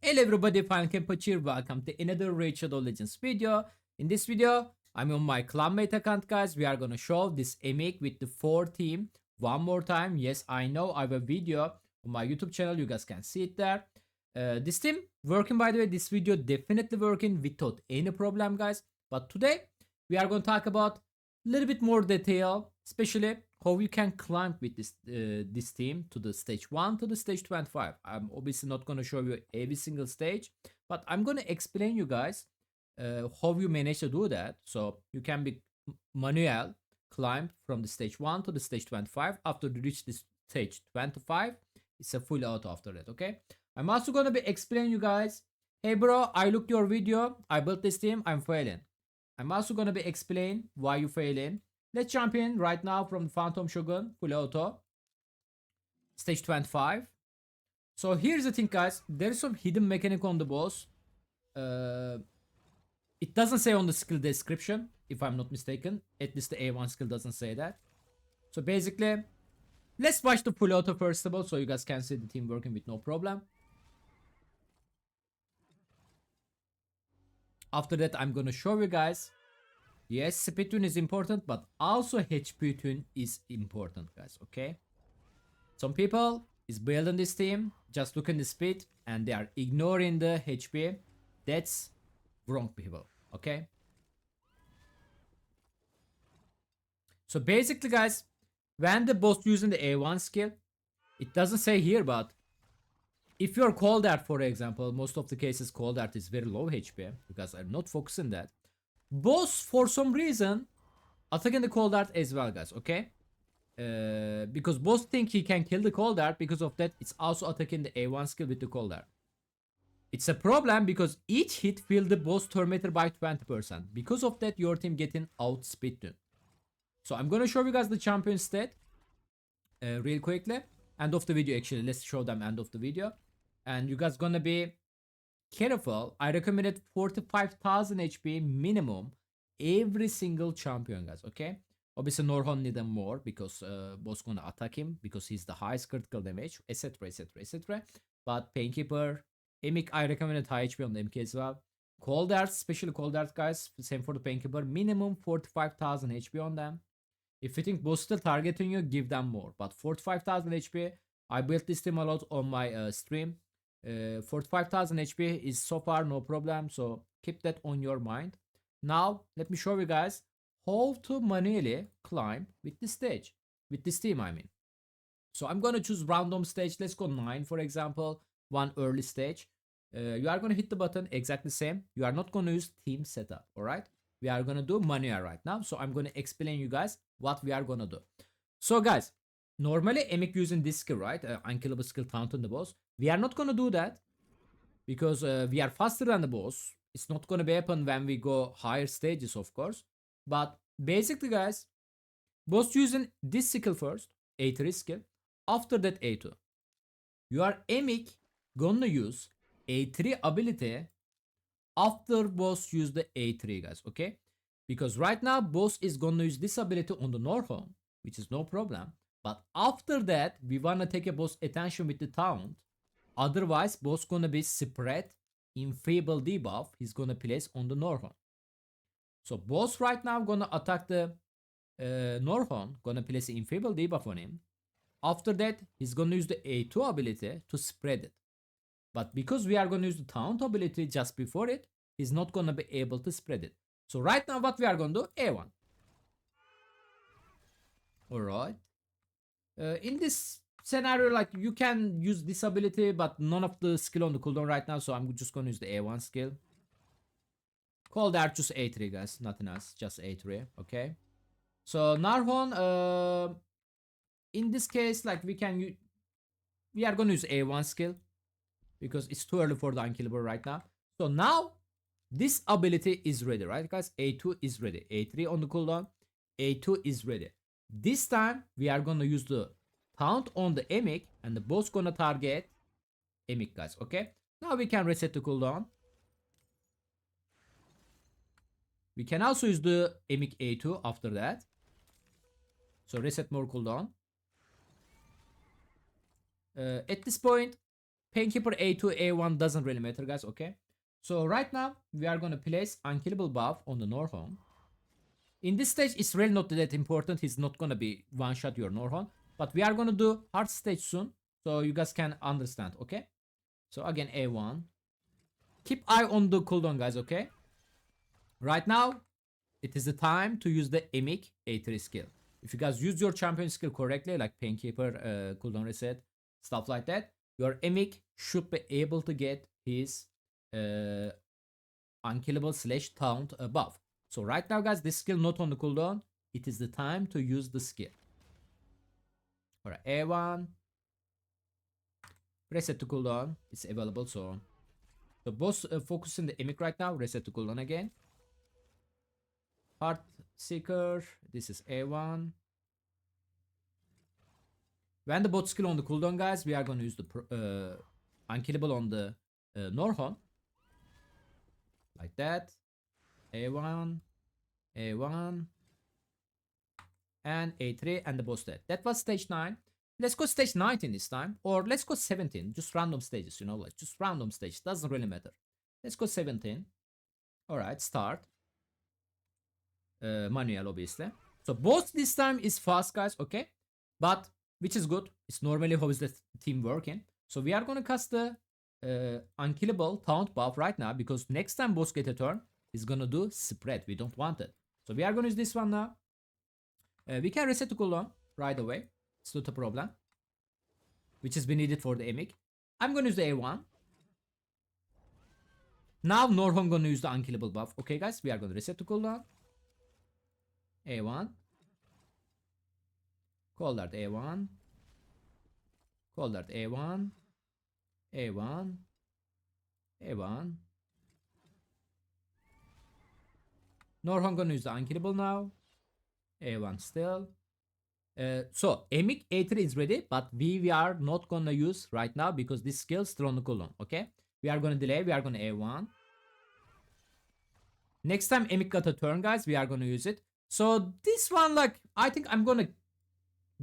Hello everybody, finalKenpachi. Welcome to another Raid Shadow Legends video. In this video, I'm on my clanmate account, guys. We are gonna show this Emic with the 4 team one more time. Yes, I know I have a video on my YouTube channel. You guys can see it there. This team working, by the way. This video definitely working without any problem, guys. But today we are gonna talk about a little bit more detail, especially how you can climb with this team to the stage 1 to the stage 25. I'm obviously not going to show you every single stage, but I'm going to explain you guys how you manage to do that. So you can be Manuel Climb from the stage 1 to the stage 25. After you reach this stage 25, it's a full auto after that, okay? I'm also going to be explaining you guys, hey bro, I looked your video, I built this team, I'm failing. I'm also going to be explain why you failing. Let's jump in right now from Phantom Shogun, full auto, stage 25. So here's the thing, guys. There's some hidden mechanic on the boss. It doesn't say on the skill description, if I'm not mistaken. At least the A1 skill doesn't say that. So basically, let's watch the full auto first of all, so you guys can see the team working with no problem. After that, I'm gonna show you guys. Yes, speed tune is important, but also HP tune is important, guys, okay? Some people is building this team, just looking the speed, and they are ignoring the HP. That's wrong, people, okay? So basically, guys, when the boss using the A1 skill, it doesn't say here, but if you're Coldheart, for example, most of the cases Coldheart is very low HP, because I'm not focusing that. Boss, for some reason, attacking the Coldheart as well, guys, okay? Because boss think he can kill the Coldheart, because of that, it's also attacking the A1 skill with the Coldheart. It's a problem because each hit fill the boss turn meter by 20%. Because of that, your team getting outspeed. So I'm gonna show you guys the champion stat real quickly. End of the video, actually. Let's show them end of the video. And you guys gonna be careful. I recommended 45,000 HP minimum every single champion, guys, okay? Obviously Gnarlhorn need them more because boss gonna attack him because he's the highest critical damage, etc, etc, etc. But Painkeeper, Emic, I recommended high HP on the MK as well. Coldheart, especially Coldheart, guys, same for the Painkeeper, minimum 45,000 HP on them. If you think boss still targeting you, give them more, but 45,000 HP, I built this team a lot on my stream. 45,000 HP is so far no problem, so keep that on your mind. Now let me show you guys how to manually climb with this stage, with this team, I mean. So I'm gonna choose random stage. Let's go 9, for example, one early stage. You are gonna hit the button exactly same. You are not gonna use team setup, all right? We are gonna do manual right now, so I'm gonna explain you guys what we are gonna do. So guys, normally Emic using this skill, right? Unkillable skill taunt on the boss. We are not gonna do that because we are faster than the boss. It's not gonna be happen when we go higher stages, of course. But basically, guys, boss using this skill first, A3 skill. After that, A2. You are Emic gonna use A3 ability after boss use the A3, guys, okay? Because right now, boss is gonna use this ability on the Gnarlhorn, which is no problem. But after that, we wanna take a boss attention with the taunt. Otherwise, boss gonna be spread enfeeble debuff. He's gonna place on the Gnarlhorn. So boss right now gonna attack the Gnarlhorn, gonna place an enfeeble debuff on him. After that, he's gonna use the A2 ability to spread it. But because we are gonna use the taunt ability just before it, he's not gonna be able to spread it. So right now, what we are gonna do? A1. Alright. In this scenario, like, you can use this ability, but none of the skill on the cooldown right now, so I'm just gonna use the A1 skill. Coldheart just A3, guys, nothing else, just A3, okay? So Gnarlhorn, in this case, like, we are gonna use A1 skill because it's too early for the unkillable right now. So now this ability is ready, right, guys? A2 is ready, A3 on the cooldown, A2 is ready. This time we are gonna use the taunt on the Emic, and the boss gonna target Emic, guys, okay? Now we can reset the cooldown. We can also use the Emic A2 after that. So reset more cooldown. At this point, Painkeeper A2, A1 doesn't really matter, guys, okay? So right now, we are going to place Unkillable buff on the Gnarlhorn. In this stage, it's really not that important. He's not going to be one-shot your Gnarlhorn. But we are going to do hard stage soon, so you guys can understand, okay? So again, A1. Keep eye on the cooldown, guys, okay? Right now, it is the time to use the Emic+4 skill. If you guys use your champion skill correctly, like Painkeeper, cooldown reset, stuff like that, your Emic should be able to get his unkillable / taunt buff. So right now, guys, this skill not on the cooldown. It is the time to use the skill. Alright, A1. Reset to cooldown. It's available, so the boss focusing the Emic right now. Reset to cooldown again. Heart Seeker. This is A1. When the bot skill on the cooldown, guys, we are going to use the unkillable on the Gnarlhorn. Like that. A1. A1. And A3 and the boss dead. That was stage 9. Let's go stage 19 this time. Or let's go 17. Just random stages, you know, like just random stages. Doesn't really matter. Let's go 17. Alright, start. Manuel, obviously. So boss this time is fast, guys, okay? But, which is good. It's normally how is the team working. So we are going to cast the unkillable taunt buff right now. Because next time boss get a turn, he's going to do spread. We don't want it. So we are going to use this one now. We can reset to cooldown right away. It's not a problem. Which is been needed for the Emic. I'm going to use the A1. Now Gnarlhorn going to use the unkillable buff. Okay, guys, we are going to reset to cooldown. A1. Coldheart A1. Coldheart A1. A1. A1. Gnarlhorn going to use the unkillable now. A1 still. So Emic+4 is ready, but we are not gonna use right now because this skill is still on the cooldown. Okay, we are gonna delay. We are gonna A1. Next time Emic got a turn, guys, we are gonna use it. So this one, like, I think I'm gonna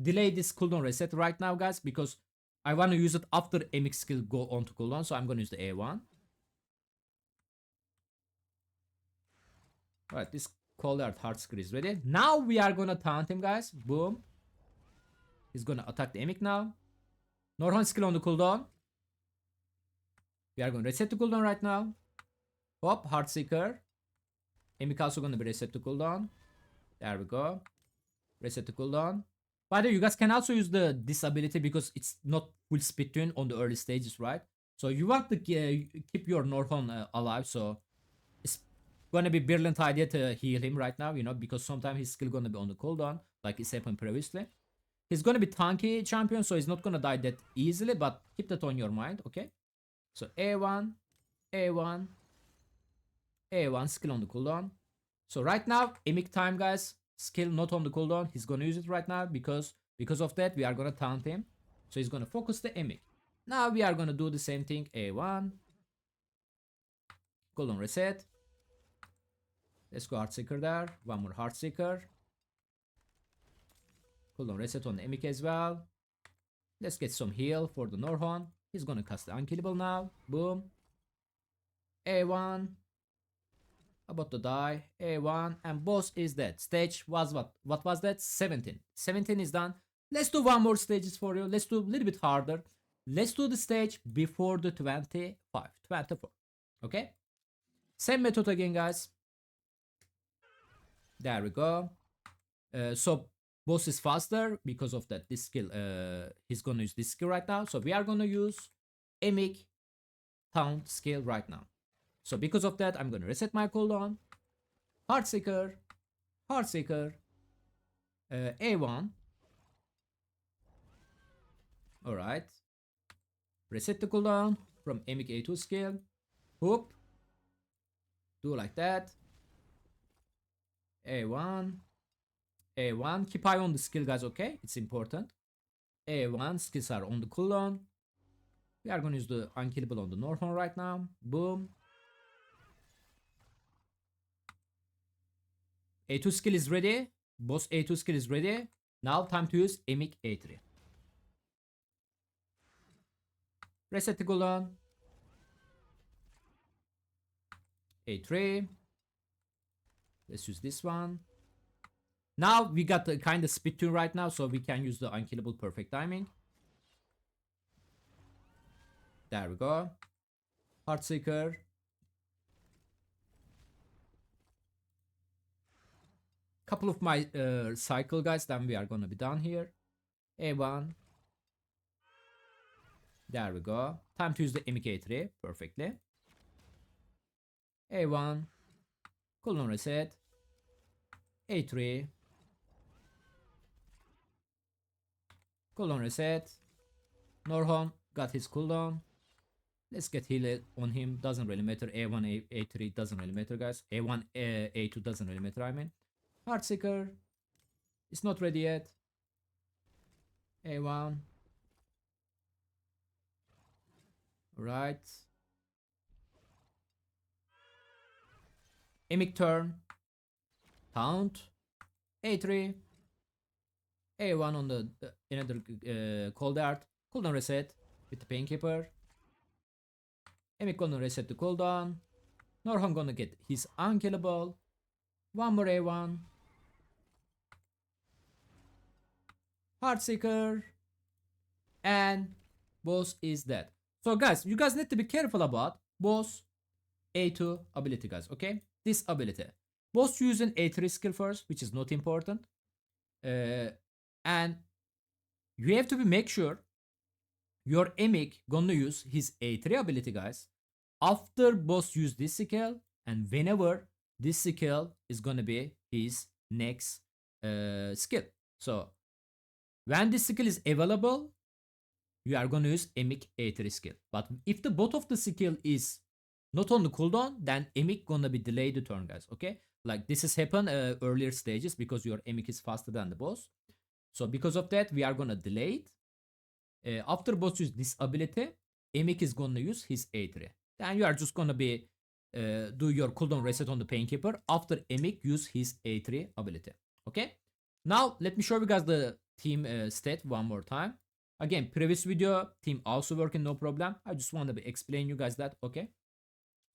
delay this cooldown reset right now, guys, because I want to use it after Emic skill go on to cooldown. So I'm gonna use the A1. Alright, this Coldheart hard skill is ready. Now we are gonna taunt him, guys. Boom. He's gonna attack the Emic now. Gnarlhorn skill on the cooldown. We are gonna reset to cooldown right now. Hop, Heartseeker. Emic also gonna be reset to cooldown. There we go. Reset to cooldown. By the way, you guys can also use this ability because it's not full speed tune on the early stages, right? So you want to keep your Gnarlhorn alive, so it's gonna be brilliant idea to heal him right now, you know, because sometimes his skill gonna be on the cooldown, like it's happened previously. He's gonna be tanky champion, so he's not gonna die that easily, but keep that on your mind, okay? So A1, A1, A1, skill on the cooldown. So right now, Emic time, guys, skill not on the cooldown. He's gonna use it right now because of that, we are gonna taunt him. So he's gonna focus the Emic. Now we are gonna do the same thing, A1. Cooldown reset. Let's go Heartseeker there. One more Heartseeker. Cooldown reset on the Emic as well. Let's get some heal for the Gnarlhorn. He's gonna cast the unkillable now. Boom. A1. About to die. A1. And boss is dead. Stage was what? What was that? 17. 17 is done. Let's do one more stages for you. Let's do a little bit harder. Let's do the stage before the 25. 24. Okay? Same method again, guys. There we go. So boss is faster because of that. This skill, he's gonna use this skill right now. So we are gonna use Emic taunt skill right now. So because of that, I'm gonna reset my cooldown. Heartseeker, Heartseeker, A1. All right. Reset the cooldown from Emic A2 skill. Whoop. Do like that. A1. A1. Keep eye on the skill, guys, okay? It's important. A1. Skills are on the cooldown. We are going to use the unkillable on the Gnarlhorn right now. Boom. A2 skill is ready. Boss A2 skill is ready. Now time to use Emic A3. Reset the cooldown. A3. Let's use this one. Now we got the kind of speed tune right now, so we can use the unkillable perfect timing. There we go. Heartseeker. Couple of my cycle guys, then we are gonna be done here. A1. There we go. Time to use the Emic A3 perfectly. A1. Cooldown reset. A3. Cooldown reset. Gnarlhorn got his cooldown. Let's get healed on him. Doesn't really matter. A1, A3 doesn't really matter, guys. A1, A2 doesn't really matter, I mean. Heartseeker. It's not ready yet. A1. Right. Emic turn. Taunt. A3. A1 on the another Coldheart. Cooldown reset with the Painkeeper. Emic gonna reset the cooldown. Gnarlhorn gonna get his unkillable. One more A1. Heartseeker. And boss is dead. So guys, you guys need to be careful about boss A2 ability, guys, okay? This ability. Boss using A3 skill first, which is not important. And you have to make sure your Emic gonna use his A3 ability, guys, after boss use this skill, and whenever this skill is gonna be his next skill. So when this skill is available, you are gonna use Emic A3 skill. But if the both of the skill is not on the cooldown, then Emic gonna be delayed the turn, guys, okay? Like this has happened earlier stages because your Emic is faster than the boss. So because of that, we are gonna delay it. After boss use this ability, Emic is gonna use his A3. Then you are just gonna be do your cooldown reset on the Painkeeper after Emic use his A3 ability. Okay. Now let me show you guys the team stat one more time. Again, previous video team also working, no problem. I just want to explain you guys that. Okay.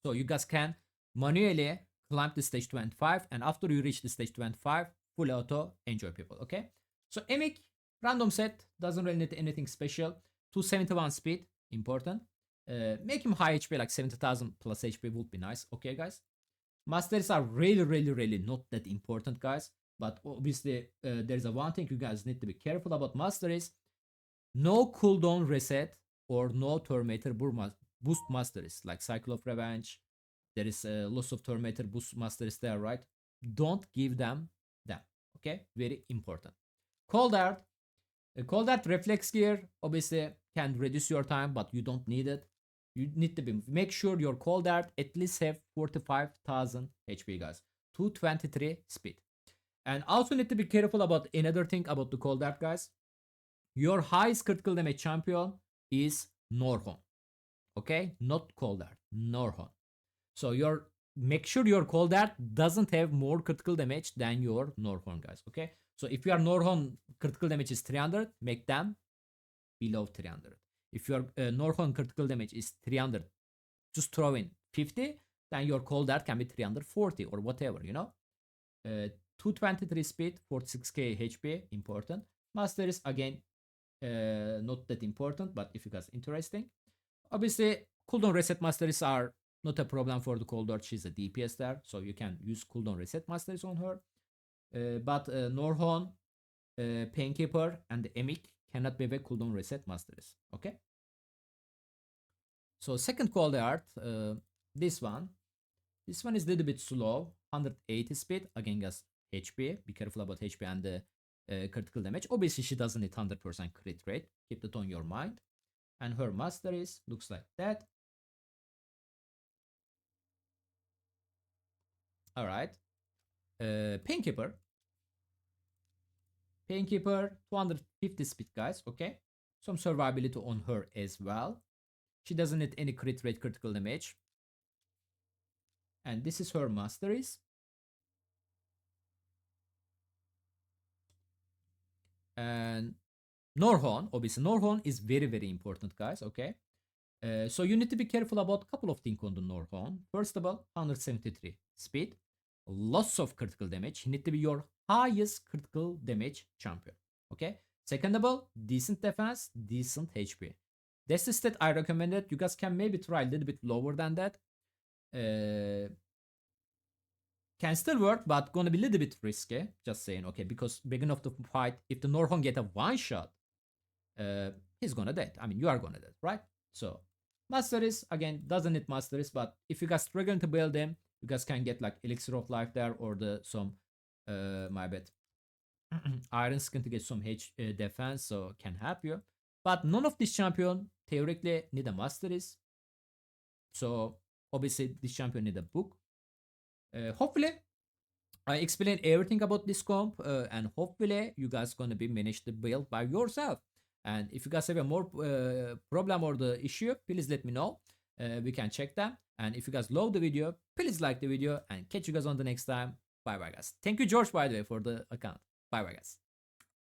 So you guys can manually climb the stage 25, and after you reach the stage 25, full auto enjoy people. Okay. So Emic random set, doesn't really need anything special. 271 speed, important. Make him high HP, like 70,000 plus HP would be nice. Okay, guys. Masteries are really not that important, guys. But obviously, there's a one thing you guys need to be careful about Masteries. No cooldown reset or no Tormentor boost Masteries, like Cycle of Revenge. There is a loss of Tormentor boost Masteries there, right? Don't give them. Okay, very important. Coldheart. Coldheart reflex gear obviously can reduce your time, but you don't need it. You need to make sure your Coldheart at least have 45,000 HP, guys. 223 speed. And also need to be careful about another thing about the Coldheart, guys. Your highest critical damage champion is Gnarlhorn. Okay, not Coldheart, Gnarlhorn. So make sure your Coldheart doesn't have more critical damage than your Gnarlhorn, guys. Okay. So if your Gnarlhorn critical damage is 300, make them below 300. If your Gnarlhorn critical damage is 300, just throw in 50, then your Coldheart can be 340 or whatever, you know. 223 speed, 46k HP, important. Masteries, again, not that important, but if you guys interesting. Obviously, cooldown reset Masteries are not a problem for the Coldheart. She's a DPS there, so you can use cooldown reset Masteries on her. But Gnarlhorn, Painkeeper, and Emic cannot be with cooldown reset Masteries. Okay. So second Coldheart, this one is a little bit slow, 180 speed. Again, guys, HP. Be careful about HP and the critical damage. Obviously, she doesn't hit 100% crit rate. Keep that on your mind. And her Masteries looks like that. All right. Painkeeper. Painkeeper, 250 speed, guys. Okay. Some survivability on her as well. She doesn't need any crit rate, critical damage. And this is her Masteries. And Gnarlhorn, obviously Gnarlhorn is very important, guys. Okay. So you need to be careful about a couple of things on the Gnarlhorn. First of all, 173 speed, lots of critical damage. He need to be your highest critical damage champion. Okay. Second of all, decent defense, decent HP. That's the stat I recommended. You guys can maybe try a little bit lower than that. Can still work, but gonna be a little bit risky. Just saying, okay, because beginning of the fight, if the Gnarlhorn get a one shot, he's gonna dead. I mean, you are gonna dead, right? So Masteries again doesn't need Masteries, but if you guys struggling to build them, you guys can get like Elixir of Life there or the some my bad Iron Skin to get some defense, so can help you. But none of this champion theoretically need a Masteries. So obviously this champion need a book. Hopefully I explained everything about this comp, and hopefully you guys gonna be manage the build by yourself. And if you guys have a more problem or the issue, please let me know. We can check them. And if you guys love the video, please like the video and catch you guys on the next time. Bye bye guys. Thank you George by the way for the account. Bye bye guys.